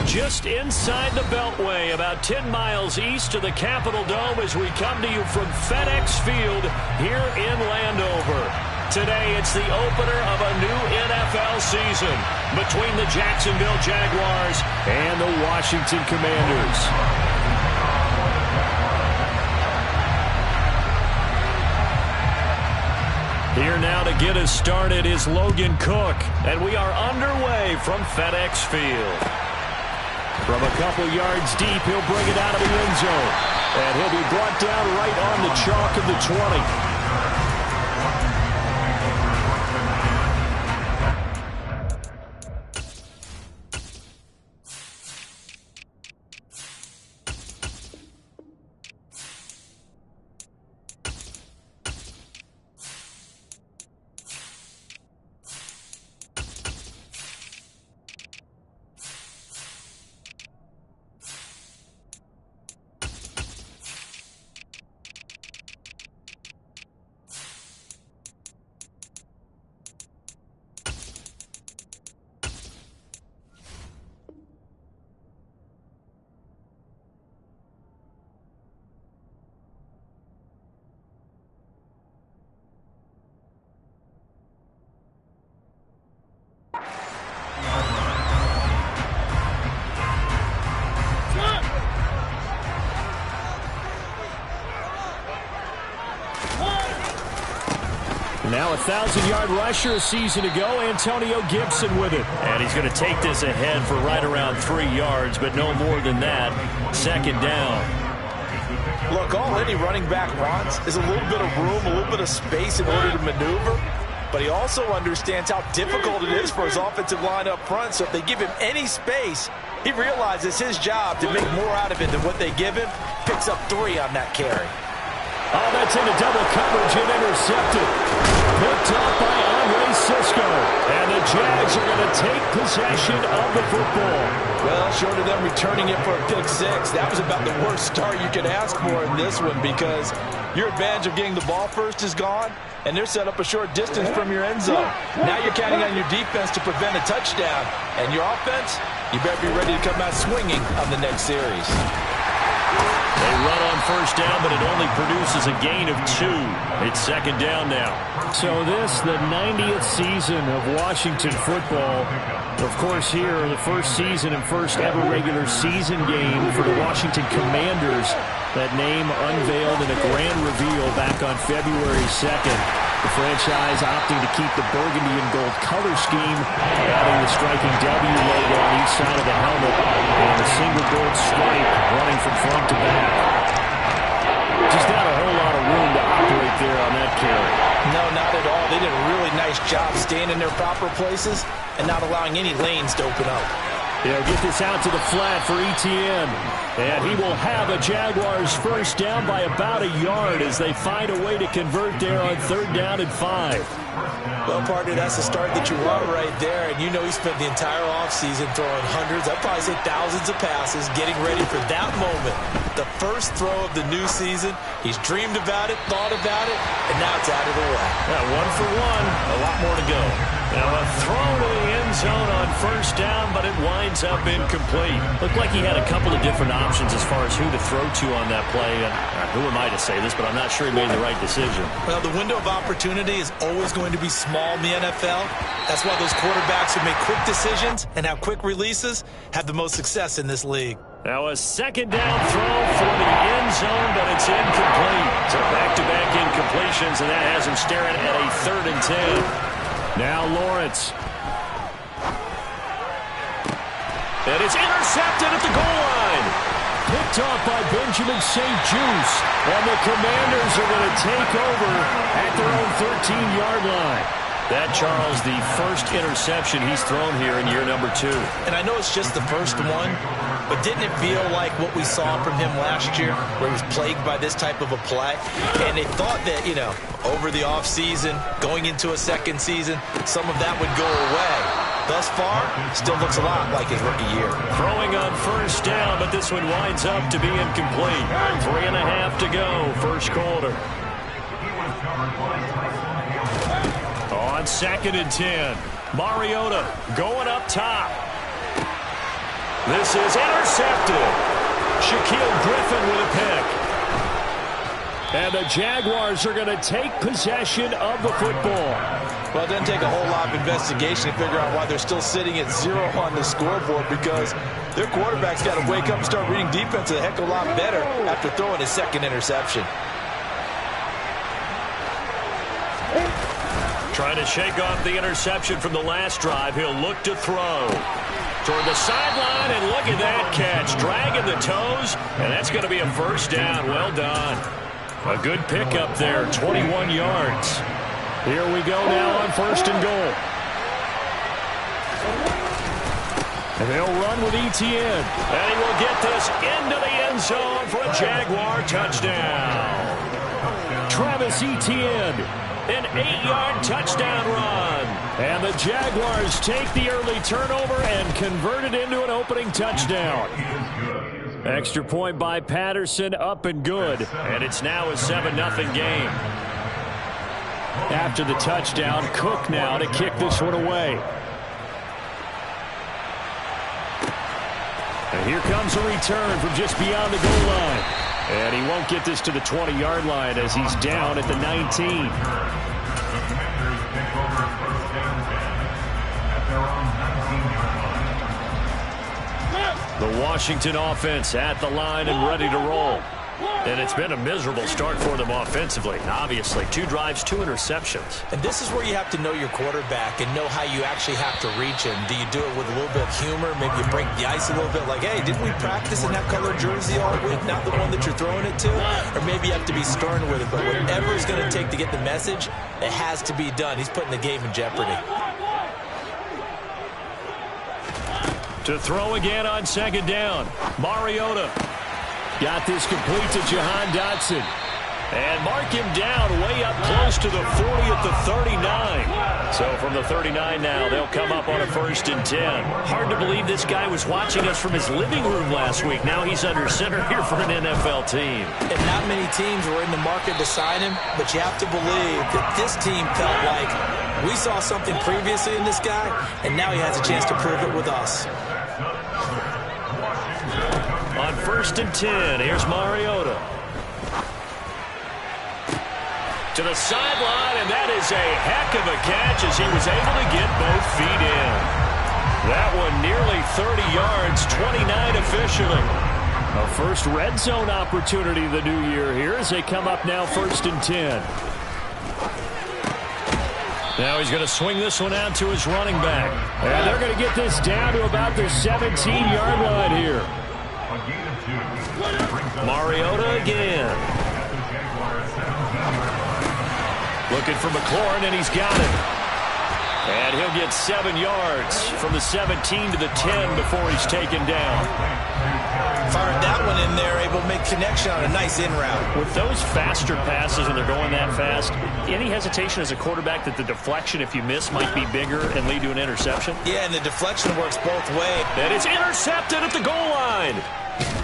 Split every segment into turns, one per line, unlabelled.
Just inside the Beltway, about 10 miles east of the Capitol Dome as we come to you from FedEx Field here in Landover. Today, it's the opener of a new NFL season between the Jacksonville Jaguars and the Washington Commanders. Here now to get us started is Logan Cook, and we are underway from FedEx Field. From a couple yards deep, he'll bring it out of the end zone, and he'll be brought down right on the chalk of the 20. Now a 1,000-yard rusher a season ago, Antonio Gibson with it. And he's going to take this ahead for right around 3 yards, but no more than that. Second down.
Look, all any running back wants is a little bit of room, a little bit of space in order to maneuver. But he also understands how difficult it is for his offensive line up front. So if they give him any space, he realizes his job to make more out of it than what they give him. Picks up 3 on that carry.
Oh, that's into double coverage and intercepted. Picked up by Andre Cisco. And the Jags are going to take possession of the football.
Well, short of them returning it for a pick 6, that was about the worst start you could ask for in this one, because your advantage of getting the ball first is gone, and they're set up a short distance from your end zone. Now you're counting on your defense to prevent a touchdown. And your offense, you better be ready to come out swinging on the next series.
They run on first down, but it only produces a gain of 2. It's second down now. So this, the 90th season of Washington football. Of course, here, the first season and first ever regular season game for the Washington Commanders. That name unveiled in a grand reveal back on February 2nd. The franchise opting to keep the burgundy and gold color scheme, adding the striking W logo on each side of the helmet, and a single gold stripe running from front to back. Just not a whole lot of room to operate there on that carry.
No, not at all. They did a really nice job staying in their proper places and not allowing any lanes to open up.
They'll get this out to the flat for Etienne. And he will have a Jaguars first down by about a yard as they find a way to convert there on 3rd down and 5.
Well, partner, that's the start that you want right there. And you know he spent the entire offseason throwing hundreds, I'd probably say thousands of passes, getting ready for that moment. The first throw of the new season. He's dreamed about it, thought about it, and now it's out of the way.
Yeah, 1 for 1. A lot more to go. Now a throw to the end zone on first down, but it winds up incomplete. Looked like he had a couple of different options as far as who to throw to on that play. Who am I to say this, but I'm not sure he made the right decision.
Well, the window of opportunity is always going to be small in the NFL. That's why those quarterbacks who make quick decisions and have quick releases have the most success in this league.
Now a second down throw for the end zone, but it's incomplete. So back-to-back incompletions, and that has him staring at a 3rd and 10. Now Lawrence. And it's intercepted at the goal line. Picked off by Benjamin St-Juste. And the Commanders are going to take over at their own 13-yard line. That, Charles, the first interception he's thrown here in year number 2.
And I know it's just the first one, but didn't it feel like what we saw from him last year, where he was plagued by this type of a play? And they thought that, you know, over the offseason, going into a second season, some of that would go away. Thus far, still looks a lot like his rookie year.
Throwing on first down, but this one winds up to be incomplete. 3.5 to go, first quarter. On 2nd and 10, Mariota going up top. This is intercepted. Shaquille Griffin with a pick. And the Jaguars are going to take possession of the football.
Well, it doesn't take a whole lot of investigation to figure out why they're still sitting at 0 on the scoreboard, because their quarterback's got to wake up and start reading defense a heck of a lot better after throwing his second interception.
Trying to shake off the interception from the last drive. He'll look to throw toward the sideline, and look at that catch. Dragging the toes, and that's going to be a first down. Well done. A good pickup there, 21 yards. Here we go now on 1st and goal. And they'll run with Etienne. And he will get this into the end zone for a Jaguar touchdown. Travis Etienne, an 8-yard touchdown run. And the Jaguars take the early turnover and convert it into an opening touchdown. Extra point by Patterson, up and good. And it's now a 7-0 game. After the touchdown, Cook now to kick this one away. And here comes a return from just beyond the goal line. And he won't get this to the 20-yard line as he's down at the 19. The Washington offense at the line and ready to roll. And it's been a miserable start for them offensively. Obviously, 2 drives, 2 interceptions.
And this is where you have to know your quarterback and know how you actually have to reach him. Do you do it with a little bit of humor? Maybe you break the ice a little bit like, hey, didn't we practice in that color jersey all week, not the one that you're throwing it to? Or maybe you have to be stern with it. But whatever it's going to take to get the message, it has to be done. He's putting the game in jeopardy.
To throw again on 2nd down. Mariota got this complete to Jahan Dotson. And mark him down way up close to the 40 at the 39. So from the 39 now, they'll come up on a 1st and 10. Hard to believe this guy was watching us from his living room last week. Now he's under center here for an NFL team.
And not many teams were in the market to sign him, but you have to believe that this team felt like we saw something previously in this guy, and now he has a chance to prove it with us.
On 1st and 10, here's Mariota. To the sideline, and that is a heck of a catch as he was able to get both feet in. That one nearly 30 yards, 29 officially. A first red zone opportunity of the new year here as they come up now 1st and 10. Now he's going to swing this one out to his running back. And they're going to get this down to about the 17-yard line here. Mariota again. Looking for McLaurin, and he's got it. And he'll get 7 yards from the 17 to the 10 before he's taken down.
Fired that one in there, able to make connection on a nice in route.
With those faster passes when they're going that fast, any hesitation as a quarterback that the deflection, if you miss, might be bigger and lead to an interception?
Yeah, and the deflection works both ways.
And it's intercepted at the goal line.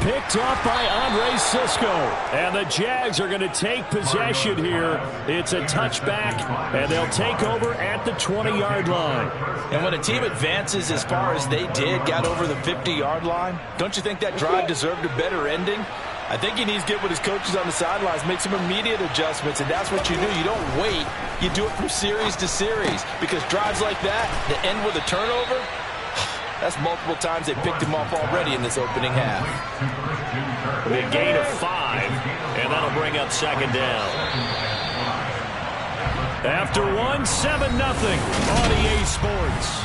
Picked up by Andre Cisco. And the Jags are going to take possession here. It's a touchback, and they'll take over at the 20-yard line.
And when a team advances as far as they did, got over the 50-yard line, don't you think that drive deserved a better ending? I think he needs to get with his coaches on the sidelines, make some immediate adjustments, and that's what you do. You don't wait. You do it from series to series, because drives like that end with a turnover, that's multiple times they picked him off already in this opening half.
A gain of 5, and that'll bring up 2nd down. After 1, 7-0 on EA Sports.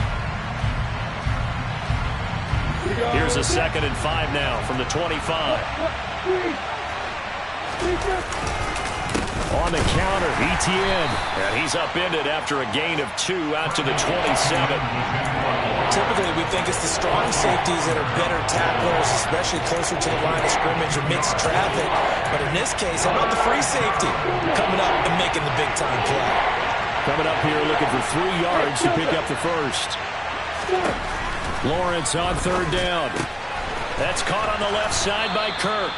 Here's a 2nd and 5 now from the 25. On the counter, Etienne. And he's upended after a gain of 2 out to the 27.
Typically, we think it's the strong safeties that are better tacklers, especially closer to the line of scrimmage or mixed traffic. But in this case, how about the free safety coming up and making the big-time play?
Coming up here looking for 3 yards to pick up the first. Lawrence on 3rd down. That's caught on the left side by Kirk.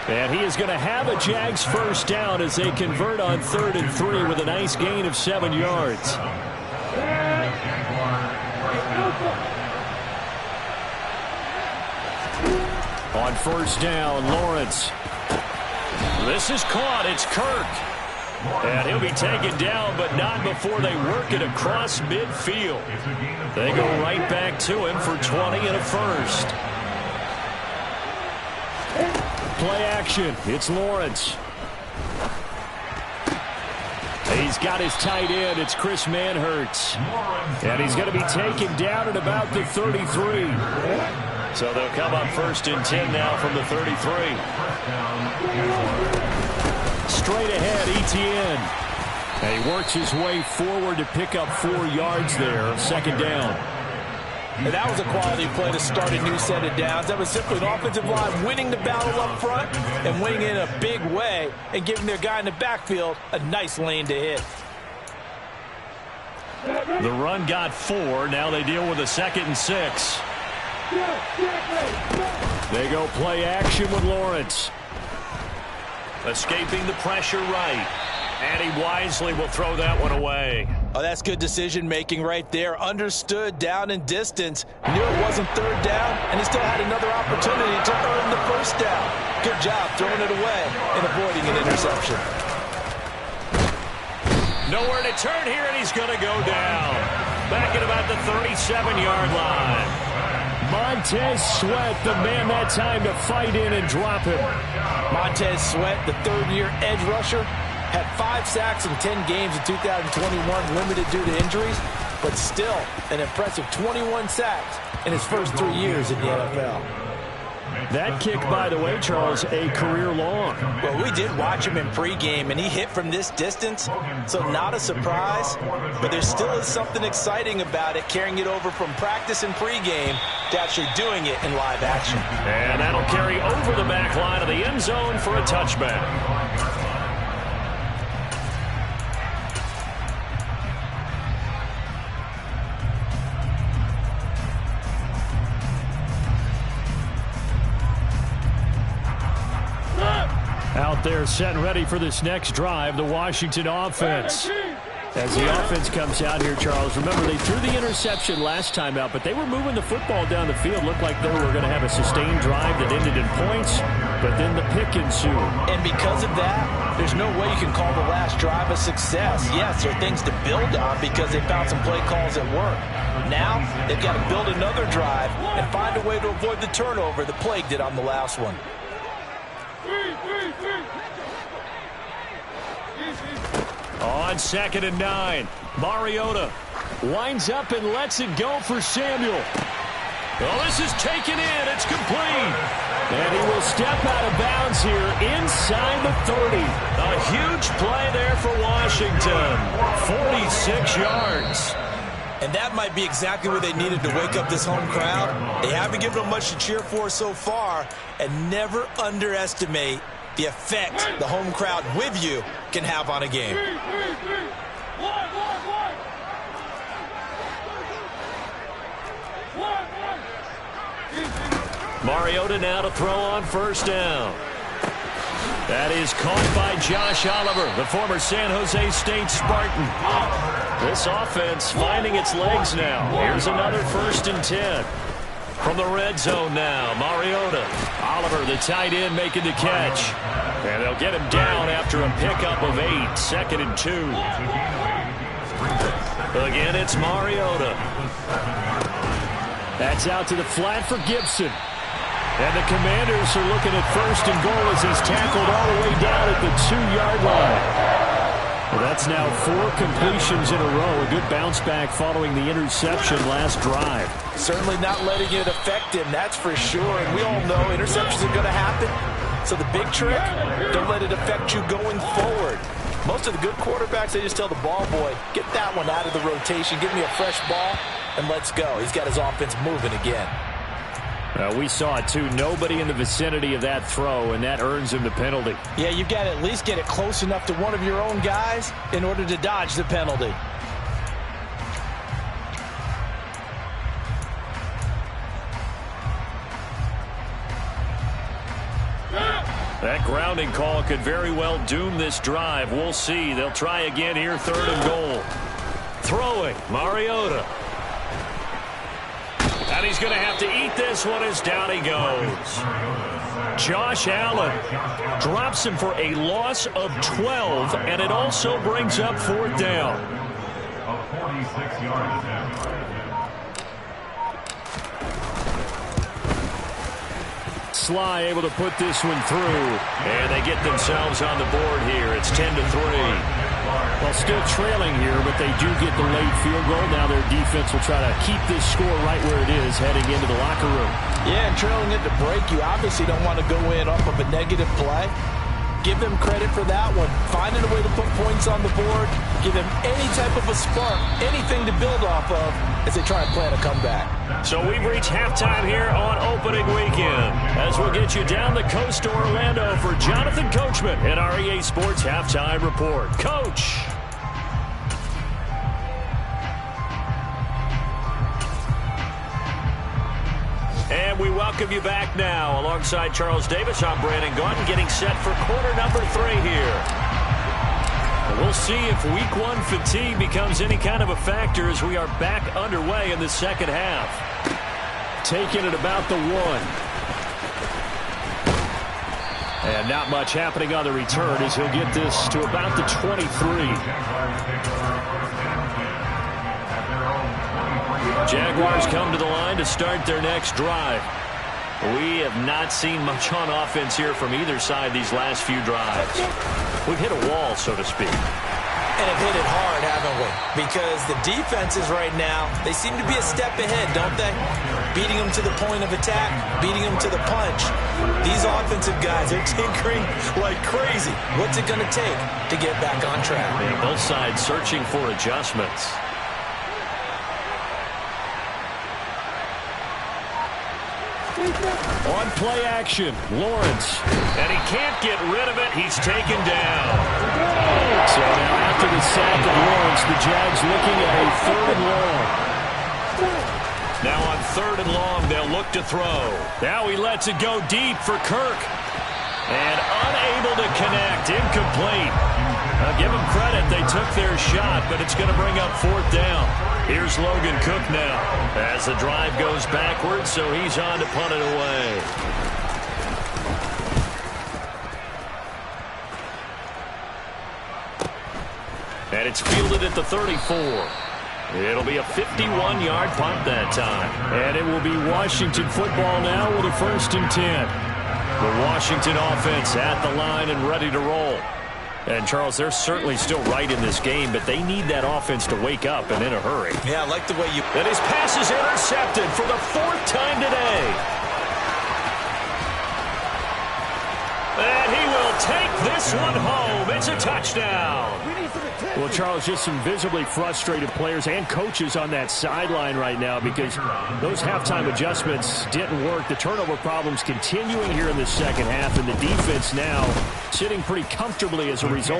And he is going to have a Jags first down as they convert on 3rd and 3 with a nice gain of 7 yards. On first down, Lawrence. This is caught. It's Kirk. And he'll be taken down, but not before they work it across midfield. They go right back to him for 20 and a first. Play action. It's Lawrence. He's got his tight end. It's Chris Manhertz. And he's going to be taken down at about the 33. So they'll come up first and 10 now from the 33. Straight ahead, Etienne. And he works his way forward to pick up 4 yards there. Second down.
And that was a quality play to start a new set of downs. That was simply an offensive line winning the battle up front and winning in a big way and giving their guy in the backfield a nice lane to hit.
The run got 4. Now they deal with a 2nd and 6. They go play action with Lawrence. Escaping the pressure right. And he wisely will throw that one away.
Oh, that's good decision-making right there. Understood down and distance. Knew it wasn't third down, and he still had another opportunity to earn the first down. Good job throwing it away and avoiding an interception.
Nowhere to turn here, and he's going to go down. Back at about the 37-yard line. Montez Sweat, the man that time to fight in and drop him.
Montez Sweat, the third-year edge rusher, had 5 sacks in 10 games in 2021, limited due to injuries, but still an impressive 21 sacks in his first 3 years in the NFL.
That kick, by the way, Charles, a career long.
Well, we did watch him in pregame, and he hit from this distance, so not a surprise, but there still is something exciting about it, carrying it over from practice and pregame to actually doing it in live action.
And that'll carry over the back line of the end zone for a touchback. Out there set and ready for this next drive, the Washington offense. As the offense comes out here, Charles, remember they threw the interception last time out, but they were moving the football down the field. Looked like they were going to have a sustained drive that ended in points, but then the pick ensued.
And because of that, there's no way you can call the last drive a success. Yes, there are things to build on because they found some play calls that work. Now, they've got to build another drive and find a way to avoid the turnover the Plague did on the last one.
On 2nd and 9, Mariota winds up and lets it go for Samuel. Oh, this is taken in. It's complete. And he will step out of bounds here inside the 30. A huge play there for Washington. 46 yards.
And that might be exactly what they needed to wake up this home crowd. They haven't given them much to cheer for so far, and never underestimate the effect the home crowd with you can have on a game.
Mariota now to throw on first down. That is caught by Josh Oliver, the former San Jose State Spartan. This offense finding its legs now. Here's another 1st and 10. From the red zone now, Mariota. Oliver, the tight end, making the catch. And they'll get him down after a pickup of 8. 2nd and 2. Again, it's Mariota. That's out to the flat for Gibson. And the Commanders are looking at 1st and goal as he's tackled all the way down at the 2-yard line. Well, that's now 4 completions in a row. A good bounce back following the interception last drive.
Certainly not letting it affect him, that's for sure. And we all know interceptions are going to happen. So the big trick, don't let it affect you going forward. Most of the good quarterbacks, they just tell the ball boy, get that one out of the rotation, give me a fresh ball, and let's go. He's got his offense moving again.
We saw it, too. Nobody in the vicinity of that throw, and that earns him the penalty.
Yeah, you've got to at least get it close enough to one of your own guys in order to dodge the penalty.
That grounding call could very well doom this drive. We'll see. They'll try again here, 3rd and goal. Throwing, Mariota. And he's going to have to eat this one as down he goes. Josh Allen drops him for a loss of 12, and it also brings up 4th down.
A 46-yard attempt.
Sly able to put this one through, and they get themselves on the board here. It's 10-3. Well, still trailing here, but they do get the late field goal. Now their defense will try to keep this score right where it is heading into the locker room. Yeah, and trailing it to break, you obviously don't want to go in off of a negative play. Give them credit for that one. Finding a way to put points on the board, give them any type of a spark, anything to build off of as they try and plan a comeback. So we've reached halftime here on opening weekend, as we'll get you down the coast to Orlando for Jonathan Coachman at our EA Sports Halftime Report. Coach! And we welcome you back now. Alongside Charles Davis, I'm Brandon Gaudin, getting set for quarter number 3 here. We'll see if week 1 fatigue becomes any kind of a factor as we are back underway in the second half. Taking it about the 1. And not much happening on the return as he'll get this to about the 23. Jaguars come to the line to start their next drive. We have not seen much on offense here from either side these last few drives. We've hit a wall, so to speak.
And have hit it hard, haven't we? Because the defenses right now, they seem to be a step ahead, don't they? Beating them to the point of attack, beating them to the punch. These offensive guys are tinkering like crazy. What's it going to take to get back on track?
And both sides searching for adjustments. On play action, Lawrence. And he can't get rid of it. He's taken down. So now after the sack of Lawrence, the Jags looking at a 3rd and long. Now on 3rd and long, they'll look to throw. Now he lets it go deep for Kirk. And unable to connect. Incomplete. I'll give them credit. They took their shot, but it's going to bring up 4th down. Here's Logan Cook now as the drive goes backwards, so he's on to punt it away. And it's fielded at the 34. It'll be a 51-yard punt that time. And it will be Washington football now with a 1st and 10. The Washington offense at the line and ready to roll. And, Charles, they're certainly still right in this game, but they need that offense to wake up and in a hurry.
Yeah, I like the way you...
And his pass is intercepted for the 4th time today. And he will take this one home. It's a touchdown. Well, Charles, just some visibly frustrated players and coaches on that sideline right now because those halftime adjustments didn't work. The turnover problems continuing here in the second half, and the defense now sitting pretty comfortably as a result.